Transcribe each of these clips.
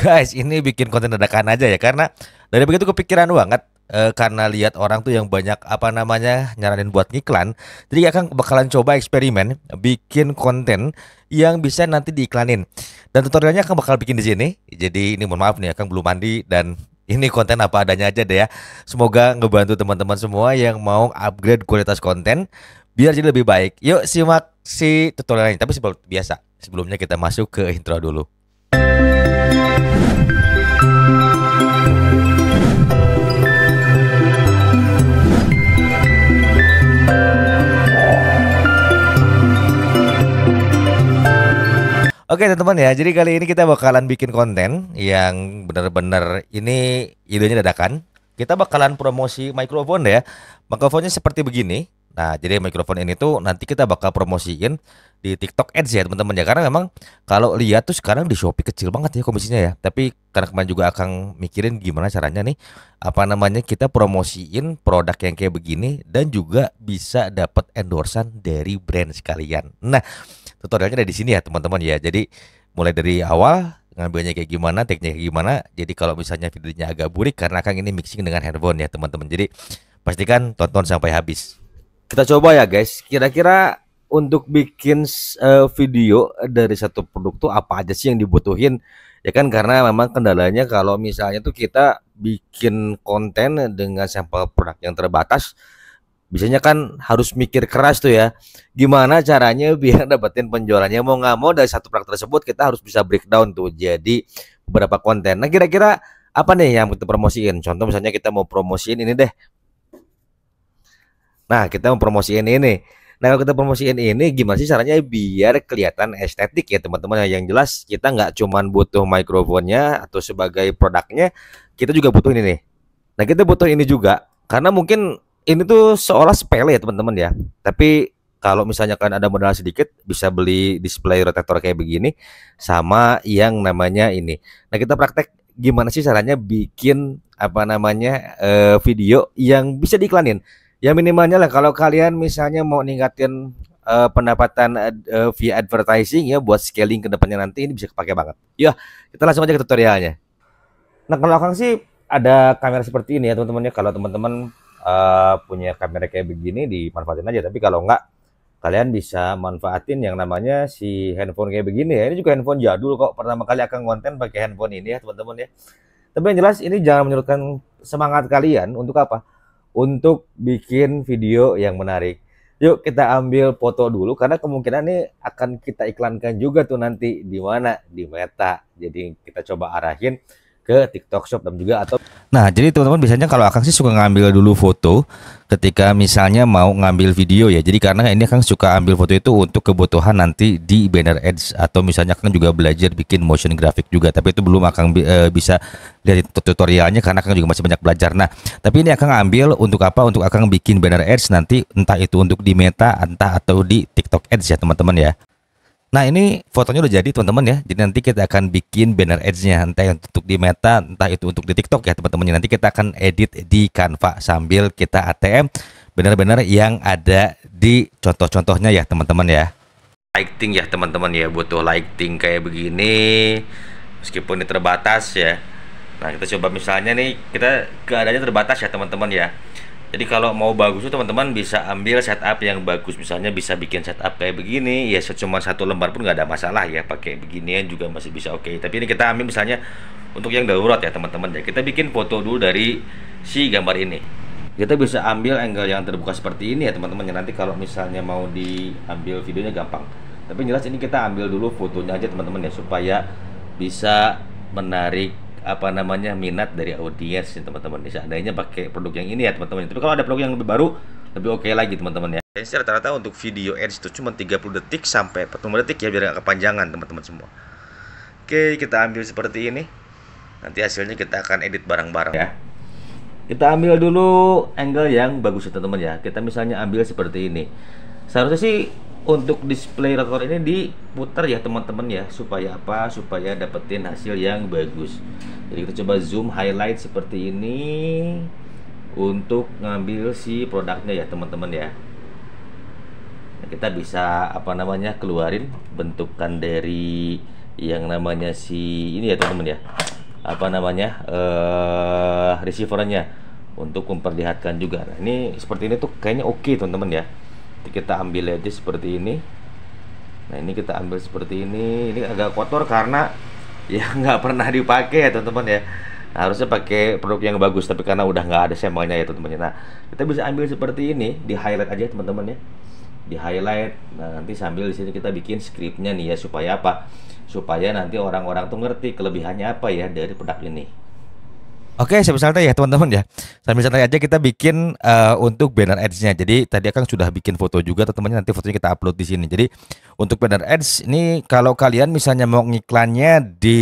Guys, ini bikin konten dadakan aja ya, karena dari begitu kepikiran banget, karena lihat orang tuh yang banyak apa namanya nyaranin buat ngiklan. Jadi Akang bakalan coba eksperimen bikin konten yang bisa nanti diiklanin. Dan tutorialnya Akang bakal bikin di sini. Jadi ini mohon maaf nih, Akang belum mandi dan ini konten apa adanya aja deh ya. Semoga ngebantu teman-teman semua yang mau upgrade kualitas konten biar jadi lebih baik. Yuk simak si tutorialnya. Tapi sebelumnya kita masuk ke intro dulu. Oke teman-teman ya, jadi kali ini kita bakalan bikin konten yang bener-bener ini idenya dadakan. Kita bakalan promosi mikrofon ya. Mikrofonnya seperti begini. Nah, jadi mikrofon ini tuh nanti kita bakal promosiin di TikTok Ads ya teman-teman ya. Karena memang kalau lihat tuh sekarang di Shopee kecil banget ya komisinya ya. Tapi karena kemarin juga akan mikirin gimana caranya nih, apa namanya, kita promosiin produk yang kayak begini dan juga bisa dapat endorsan dari brand sekalian. Nah, tutorialnya ada di sini ya teman-teman ya. Jadi mulai dari awal ngambilnya kayak gimana, tekniknya kayak gimana. Jadi kalau misalnya videonya agak burik karena Kang ini mixing dengan handphone ya teman-teman. Jadi pastikan tonton sampai habis. Kita coba ya guys. Kira-kira untuk bikin video dari satu produk tuh apa aja sih yang dibutuhin? Ya kan karena memang kendalanya kalau misalnya tuh kita bikin konten dengan sampel produk yang terbatas, biasanya kan harus mikir keras tuh ya. Gimana caranya biar dapetin penjualannya, mau nggak mau dari satu produk tersebut kita harus bisa breakdown tuh jadi beberapa konten. Nah kira-kira apa nih yang kita promosiin? Contoh misalnya kita mau promosiin ini deh. Nah kita mau promosiin ini. Nah kalau kita promosiin ini gimana sih caranya biar kelihatan estetik ya teman-teman. Yang jelas kita nggak cuman butuh mikrofonnya atau sebagai produknya, kita juga butuh ini nih. Nah kita butuh ini juga karena mungkin ini tuh seolah sepele ya teman-teman ya. Tapi kalau misalnya kan ada modal sedikit bisa beli display rotator kayak begini sama yang namanya ini. Nah kita praktek gimana sih caranya bikin apa namanya video yang bisa diiklanin. Ya minimalnya lah kalau kalian misalnya mau ningkatin pendapatan via advertising ya buat scaling ke depannya nanti ini bisa kepake banget. Ya kita langsung aja ke tutorialnya. Nah kalau Kang sih ada kamera seperti ini ya teman-teman ya. Kalau teman-teman punya kamera kayak begini dimanfaatin aja, tapi kalau enggak kalian bisa manfaatin yang namanya si handphone kayak begini ya. Ini juga handphone jadul kok, pertama kali akan konten pakai handphone ini ya teman-teman ya. Tapi yang jelas ini jangan menyurutkan semangat kalian untuk apa, untuk bikin video yang menarik. Yuk kita ambil foto dulu karena kemungkinan ini akan kita iklankan juga tuh nanti di mana, di Meta. Jadi kita coba arahin ke TikTok Shop dan juga atau. Nah, jadi teman-teman biasanya kalau Akang sih suka ngambil dulu foto ketika misalnya mau ngambil video ya. Jadi karena ini Akang suka ambil foto itu untuk kebutuhan nanti di banner ads atau misalnya Akang juga belajar bikin motion graphic juga. Tapi itu belum Akang bisa lihat tutorialnya karena Akang juga masih banyak belajar. Nah, tapi ini Akang ambil untuk apa? Untuk Akang bikin banner ads nanti entah itu untuk di Meta, entah atau di TikTok Ads ya teman-teman ya. Nah ini fotonya udah jadi teman-teman ya. Jadi nanti kita akan bikin banner ads-nya entah untuk di Meta, entah itu untuk di TikTok ya teman-teman. Nanti kita akan edit di Canva sambil kita ATM benar-benar yang ada di contoh-contohnya ya teman-teman ya. Lighting ya teman-teman ya, butuh lighting kayak begini meskipun ini terbatas ya. Nah kita coba misalnya nih, kita keadaannya terbatas ya teman-teman ya. Jadi kalau mau bagus tuh teman-teman bisa ambil setup yang bagus, misalnya bisa bikin setup kayak begini ya, cuma satu lembar pun nggak ada masalah ya, pakai beginian juga masih bisa oke. Tapi ini kita ambil misalnya untuk yang darurat ya teman-teman ya, kita bikin foto dulu dari si gambar ini. Kita bisa ambil angle yang terbuka seperti ini ya teman-teman ya, nanti kalau misalnya mau diambil videonya gampang. Tapi jelas ini kita ambil dulu fotonya aja teman-teman ya, supaya bisa menarik apa namanya minat dari audiens ya teman-teman. Seandainya pakai produk yang ini ya teman-teman. Tapi kalau ada produk yang lebih baru, lebih oke lagi teman-teman ya. Rata-rata untuk video ads itu cuma 30 detik sampai 45 detik ya, biar gak kepanjangan teman-teman semua. Oke, kita ambil seperti ini. Nanti hasilnya kita akan edit bareng-bareng ya. Kita ambil dulu angle yang bagus ya teman-teman ya. Kita misalnya ambil seperti ini. Seharusnya sih untuk display rotor ini diputar ya teman-teman ya, supaya apa, supaya dapetin hasil yang bagus. Jadi kita coba zoom highlight seperti ini untuk ngambil si produknya ya teman-teman ya. Nah, kita bisa apa namanya keluarin bentukan dari yang namanya si ini ya teman-teman ya. apa namanya receivernya untuk memperlihatkan juga. Nah, ini seperti ini tuh kayaknya oke teman-teman ya. Kita ambil aja seperti ini. Nah ini kita ambil seperti ini agak kotor karena ya nggak pernah dipakai ya teman-teman ya. Nah, harusnya pakai produk yang bagus tapi karena udah nggak ada sampelnya ya teman-teman ya. Nah kita bisa ambil seperti ini, di highlight aja teman-teman ya, di highlight. Nah nanti sambil di sini kita bikin scriptnya nih ya, supaya apa? Supaya nanti orang-orang tuh ngerti kelebihannya apa ya dari produk ini. Oke, sambil santai ya teman-teman ya. Sambil santai aja kita bikin untuk banner ads-nya. Jadi tadi Akang sudah bikin foto juga teman-teman, nanti fotonya kita upload di sini. Jadi untuk banner ads ini kalau kalian misalnya mau ngiklannya di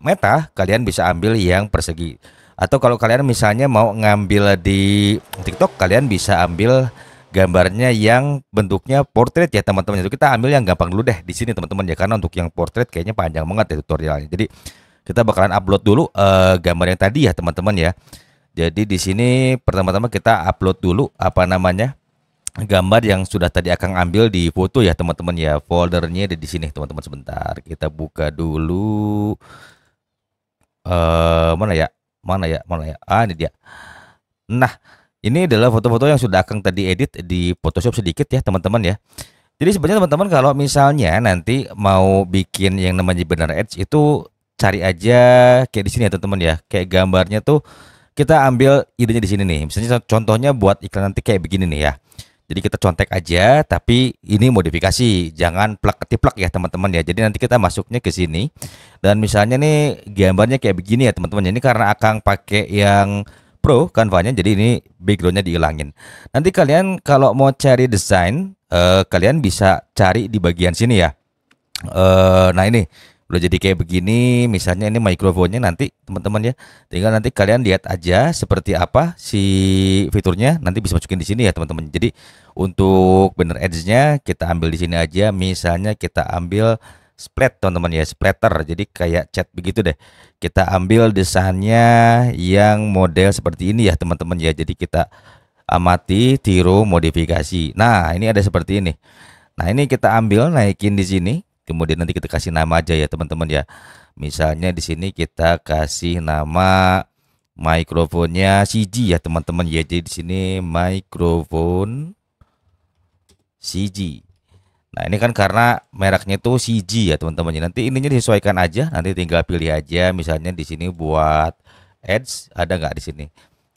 Meta, kalian bisa ambil yang persegi. Atau kalau kalian misalnya mau ngambil di TikTok, kalian bisa ambil gambarnya yang bentuknya portrait ya teman-teman. Jadi kita ambil yang gampang dulu deh di sini teman-teman ya, karena untuk yang portrait kayaknya panjang banget ya tutorialnya. Jadi kita bakalan upload dulu gambar yang tadi ya teman-teman ya. Jadi di sini pertama-tama kita upload dulu apa namanya gambar yang sudah tadi akan ambil di foto ya teman-teman ya. Foldernya ada di sini teman-teman. Sebentar kita buka dulu. Mana ya? Mana ya? Mana ya? Ah ini dia. Nah ini adalah foto-foto yang sudah akan tadi edit di Photoshop sedikit ya teman-teman ya. Jadi sebenarnya teman-teman kalau misalnya nanti mau bikin yang namanya banner ads itu cari aja kayak di sini ya teman-teman ya. Kayak gambarnya tuh kita ambil idenya di sini nih. Misalnya contohnya buat iklan nanti kayak begini nih ya. Jadi kita contek aja, tapi ini modifikasi, jangan plak ketiplak ya teman-teman ya. Jadi nanti kita masuknya ke sini dan misalnya nih gambarnya kayak begini ya teman-teman. Ini karena Akang pakai yang Pro Canva-nya, jadi ini backgroundnya dihilangin. Nanti kalian kalau mau cari desain, kalian bisa cari di bagian sini ya. Nah ini udah jadi kayak begini, misalnya ini mikrofonnya nanti teman-teman ya, tinggal nanti kalian lihat aja seperti apa si fiturnya, nanti bisa masukin di sini ya teman-teman. Jadi untuk banner ads-nya kita ambil di sini aja, misalnya kita ambil splat teman-teman ya, splatter, jadi kayak chat begitu deh. Kita ambil desainnya yang model seperti ini ya teman-teman ya, jadi kita amati, tiru, modifikasi. Nah ini ada seperti ini. Nah ini kita ambil, naikin di sini. Kemudian nanti kita kasih nama aja ya teman-teman ya. Misalnya di sini kita kasih nama mikrofonnya CG ya teman-teman ya. Jadi di sini mikrofon CG. Nah ini kan karena mereknya itu CG ya teman-teman. Nanti ininya disesuaikan aja. Nanti tinggal pilih aja. Misalnya di sini buat ads ada nggak di sini?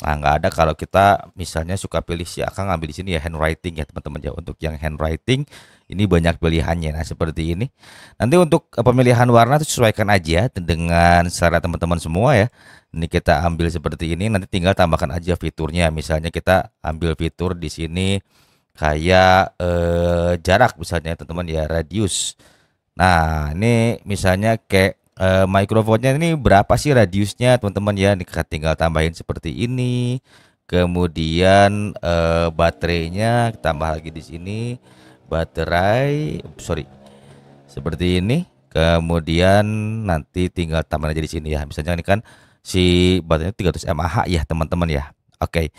Nah nggak ada. Kalau kita misalnya suka pilih sih akan ngambil di sini ya handwriting ya teman-teman ya. Untuk yang handwriting ini banyak pilihannya. Nah seperti ini. Nanti untuk pemilihan warna itu sesuaikan aja dengan selera teman-teman semua ya. Ini kita ambil seperti ini. Nanti tinggal tambahkan aja fiturnya. Misalnya kita ambil fitur di sini kayak jarak misalnya teman-teman ya, radius. Nah ini misalnya kayak mikrofonnya ini berapa sih radiusnya teman-teman ya, ini tinggal tambahin seperti ini. Kemudian baterainya tambah lagi di sini, baterai sorry seperti ini. Kemudian nanti tinggal tambah aja di sini ya, misalnya ini kan si baterainya 300 mAh ya teman-teman ya. Oke.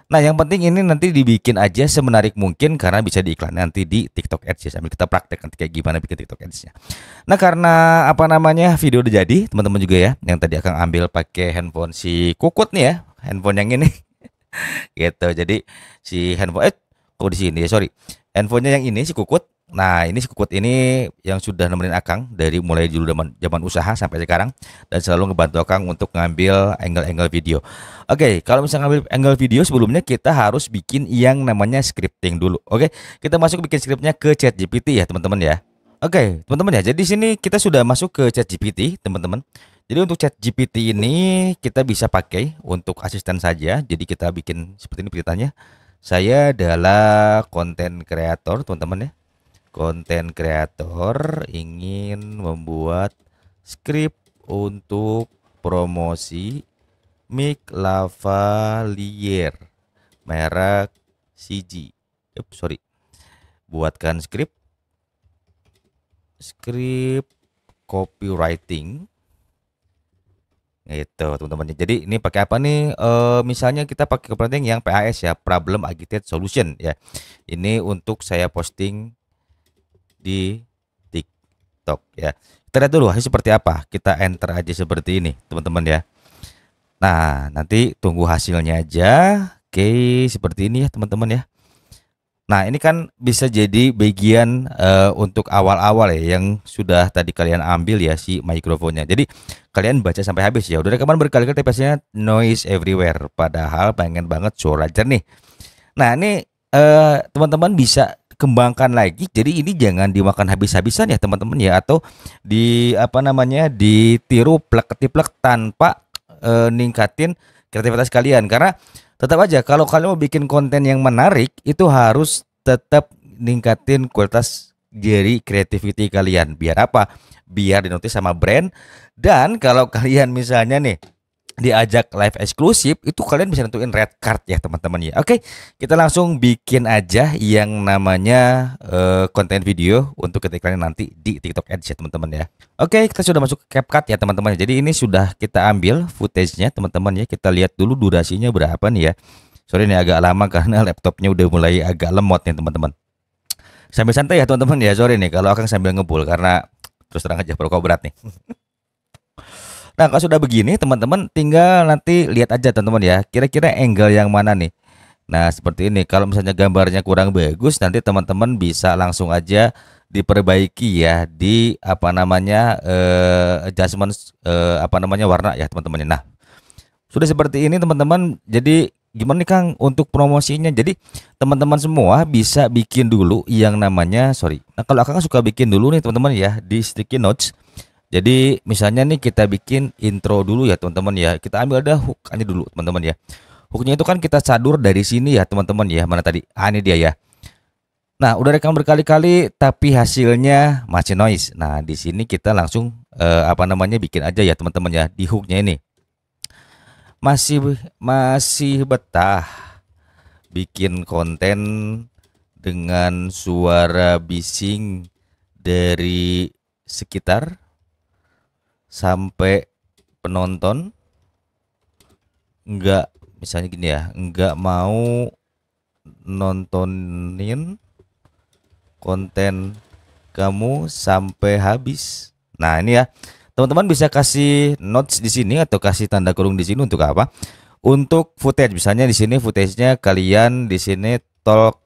Nah, yang penting ini nanti dibikin aja semenarik mungkin karena bisa diiklan nanti di TikTok Ads ya. Sambil kita praktek nanti kayak gimana bikin TikTok Ads-nya. Nah, karena apa namanya video udah jadi, teman-teman juga ya, yang tadi akan ambil pakai handphone si Kukut nih ya, handphone yang ini. Gitu. Jadi si handphone kok di sini ya, sorry. Handphonenya yang ini si Kukut. Nah, ini si Kukut ini yang sudah nemenin Akang dari mulai dulu zaman usaha sampai sekarang dan selalu ngebantu Akang untuk ngambil angle-angle video. Oke, kalau misalnya ngambil angle video sebelumnya kita harus bikin yang namanya scripting dulu. Oke, kita masuk bikin scriptnya ke ChatGPT ya, teman-teman ya. Oke, teman-teman ya. Jadi sini kita sudah masuk ke ChatGPT, teman-teman. Jadi untuk ChatGPT ini kita bisa pakai untuk asisten saja. Jadi kita bikin seperti ini beritanya. Saya adalah konten kreator, teman-teman ya. Konten kreator ingin membuat skrip untuk promosi mic lavalier merek CG. Sorry. Buatkan skrip copywriting itu teman-teman. Jadi ini pakai apa nih? Misalnya kita pakai copywriting yang PAS ya, problem agitated solution ya. Ini untuk saya posting di TikTok ya. kita lihat dulu hasil seperti apa. Kita enter aja seperti ini teman-teman ya. Nah, nanti tunggu hasilnya aja. Oke, seperti ini ya teman-teman ya. Nah, ini kan bisa jadi bagian untuk awal-awal ya yang sudah tadi kalian ambil ya si mikrofonnya. Jadi kalian baca sampai habis ya. Udah rekaman berkali-kali tapi hasilnya noise everywhere. Padahal pengen banget suara jernih. Nah, ini teman-teman bisa kembangkan lagi. Jadi ini jangan dimakan habis-habisan ya teman-teman ya, atau di apa namanya ditiru plek-ketiplek tanpa ningkatin kreativitas kalian, karena tetap aja kalau kalian mau bikin konten yang menarik itu harus tetap ningkatin kualitas dari creativity kalian. Biar apa? Biar dinotis sama brand. Dan kalau kalian misalnya nih diajak live eksklusif, itu kalian bisa nentuin red card ya teman-teman ya. Oke, kita langsung bikin aja yang namanya konten video untuk ketika kalian nanti di TikTok Ads ya teman-teman ya. Oke, kita sudah masuk ke CapCut ya teman-teman. Jadi ini sudah kita ambil footage-nya teman-teman ya. Kita lihat dulu durasinya berapa nih ya. Sorry ini agak lama karena laptopnya udah mulai agak lemot nih teman-teman. Sambil santai ya teman-teman ya. Sorry nih kalau akan sambil ngebul karena terus terang aja perokok berat nih. Nah, kalau sudah begini teman-teman tinggal nanti lihat aja teman-teman ya, kira-kira angle yang mana nih. Nah, seperti ini. Kalau misalnya gambarnya kurang bagus, nanti teman-teman bisa langsung aja diperbaiki ya di apa namanya adjustment apa namanya warna ya teman-teman. Nah, sudah seperti ini teman-teman. Jadi gimana nih Kang untuk promosinya? Jadi teman-teman semua bisa bikin dulu yang namanya Nah, kalau Akang suka bikin dulu nih teman-teman ya di sticky notes. Jadi misalnya nih kita bikin intro dulu ya teman-teman ya. Kita ambil ada hook aja dulu teman-teman ya. Hooknya itu kan kita sadur dari sini ya teman-teman ya. Mana tadi? Ini dia ya. Nah, udah rekam berkali-kali tapi hasilnya masih noise. Nah, di sini kita langsung apa namanya bikin aja ya teman-teman ya di hooknya ini. Masih betah bikin konten dengan suara bising dari sekitar sampai penonton enggak, misalnya gini ya, enggak mau nontonin konten kamu sampai habis. Nah, ini ya. Teman-teman bisa kasih notes di sini atau kasih tanda kurung di sini untuk apa? Untuk footage. Misalnya di sini footage-nya kalian di sini talk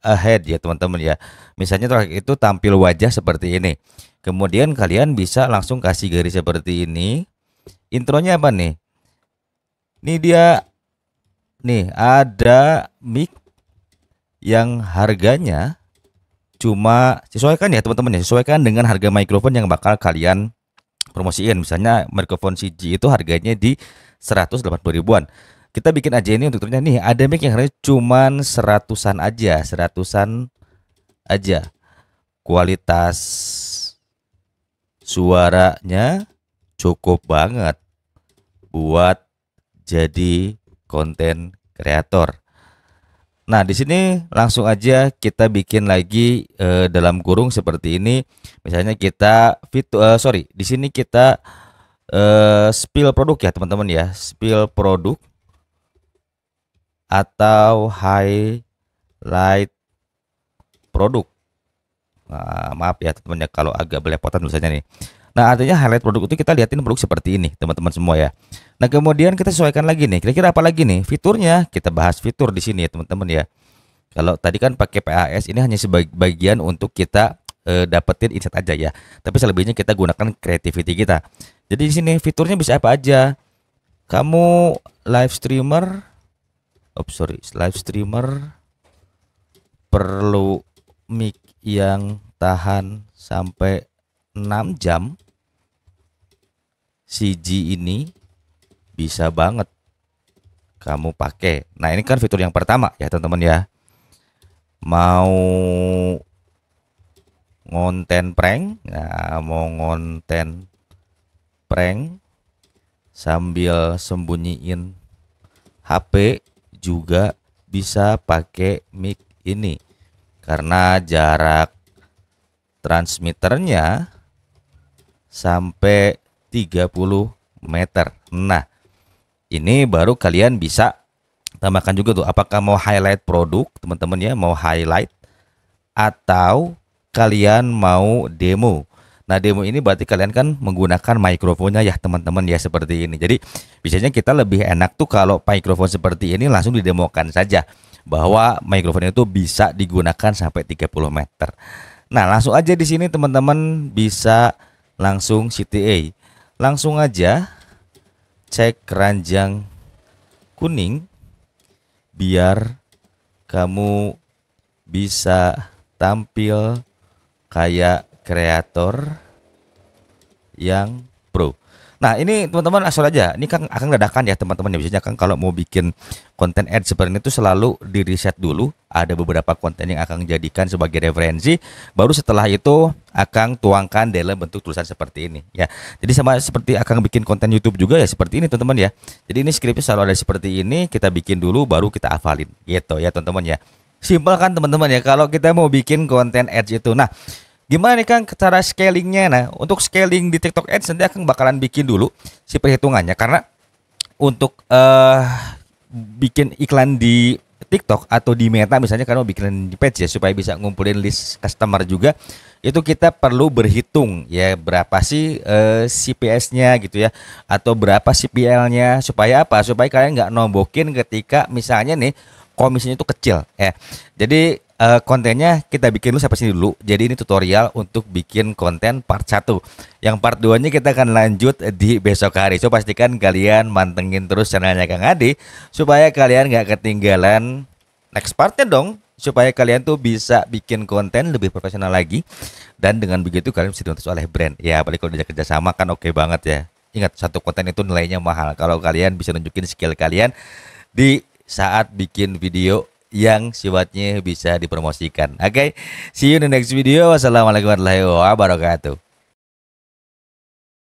ahead ya teman-teman ya. Misalnya talk itu tampil wajah seperti ini. Kemudian kalian bisa langsung kasih garis seperti ini. Intronya apa nih? Ini dia. Nih ada mic yang harganya cuma sesuaikan ya teman-teman ya. Sesuaikan dengan harga mikrofon yang bakal kalian promosiin. Misalnya mikrofon CG itu harganya di 180 ribuan. Kita bikin aja ini untuk turunnya nih. Ada mic yang harganya cuma 100-an aja. 100-an aja. Kualitas suaranya cukup banget buat jadi konten kreator. Nah, di sini langsung aja kita bikin lagi dalam kurung seperti ini. Misalnya kita di sini kita spill produk ya teman-teman ya, spill produk atau highlight produk. Nah, maaf ya teman-teman ya kalau agak belepotan tulisannya nih. Nah, artinya highlight produk itu kita liatin produk seperti ini teman-teman semua ya. Nah, kemudian kita sesuaikan lagi nih. Kira-kira apa lagi nih fiturnya? Kita bahas fitur di sini ya teman-teman ya. Kalau tadi kan pakai PAS, ini hanya sebagian untuk kita dapetin insight aja ya. Tapi selebihnya kita gunakan creativity kita. Jadi di sini fiturnya bisa apa aja? Kamu live streamer, live streamer perlu mic yang tahan sampai 6 jam. CG ini bisa banget kamu pakai. Nah, ini kan fitur yang pertama ya teman-teman ya. Mau ngonten prank, nah mau ngonten prank sambil sembunyiin HP juga bisa pakai mic ini. Karena jarak transmitternya sampai 30 meter. Nah, ini baru kalian bisa tambahkan juga tuh, apakah mau highlight produk teman-teman ya, mau highlight atau kalian mau demo. Nah, demo ini berarti kalian kan menggunakan mikrofonnya ya teman-teman ya, seperti ini. Jadi biasanya kita lebih enak tuh kalau mikrofon seperti ini langsung didemokan saja, bahwa mikrofon itu bisa digunakan sampai 30 meter. Nah, langsung aja di sini teman-teman bisa langsung CTA. Langsung aja cek keranjang kuning biar kamu bisa tampil kayak kreator yang pro. Nah, ini teman-teman asal aja, ini kan akan dadakan ya teman-teman ya. Biasanya kan kalau mau bikin konten ads seperti ini tuh selalu di reset dulu. Ada beberapa konten yang akan jadikan sebagai referensi, baru setelah itu akan tuangkan dalam bentuk tulisan seperti ini ya. Jadi sama seperti akan bikin konten YouTube juga ya, seperti ini teman-teman ya. Jadi ini skripnya selalu ada seperti ini, kita bikin dulu baru kita hafalin gitu ya teman-teman ya. Simpel kan teman-teman ya kalau kita mau bikin konten ads itu. Nah, gimana nih Kang cara scalingnya? Nah, untuk scaling di TikTok Ads nanti akan bakalan bikin dulu si perhitungannya, karena untuk bikin iklan di TikTok atau di Meta misalnya, kalau bikin di page ya supaya bisa ngumpulin list customer juga, itu kita perlu berhitung ya berapa sih CPS-nya gitu ya, atau berapa CPL-nya, supaya apa? Supaya kalian nggak nombokin ketika misalnya nih komisinya itu kecil ya. Jadi kontennya kita bikin dulu sampai sini dulu. Jadi ini tutorial untuk bikin konten part 1. Yang part 2-nya kita akan lanjut di besok hari. So pastikan kalian mantengin terus channelnya Kang Adi supaya kalian nggak ketinggalan next partnya dong. Supaya kalian tuh bisa bikin konten lebih profesional lagi. Dan dengan begitu kalian bisa dinotis oleh brand. Ya apalagi kalau diajak kerjasama kan oke banget ya. Ingat, satu konten itu nilainya mahal. Kalau kalian bisa nunjukin skill kalian di saat bikin video yang sifatnya bisa dipromosikan. Oke, see you in the next video. Wassalamualaikum warahmatullahi wabarakatuh.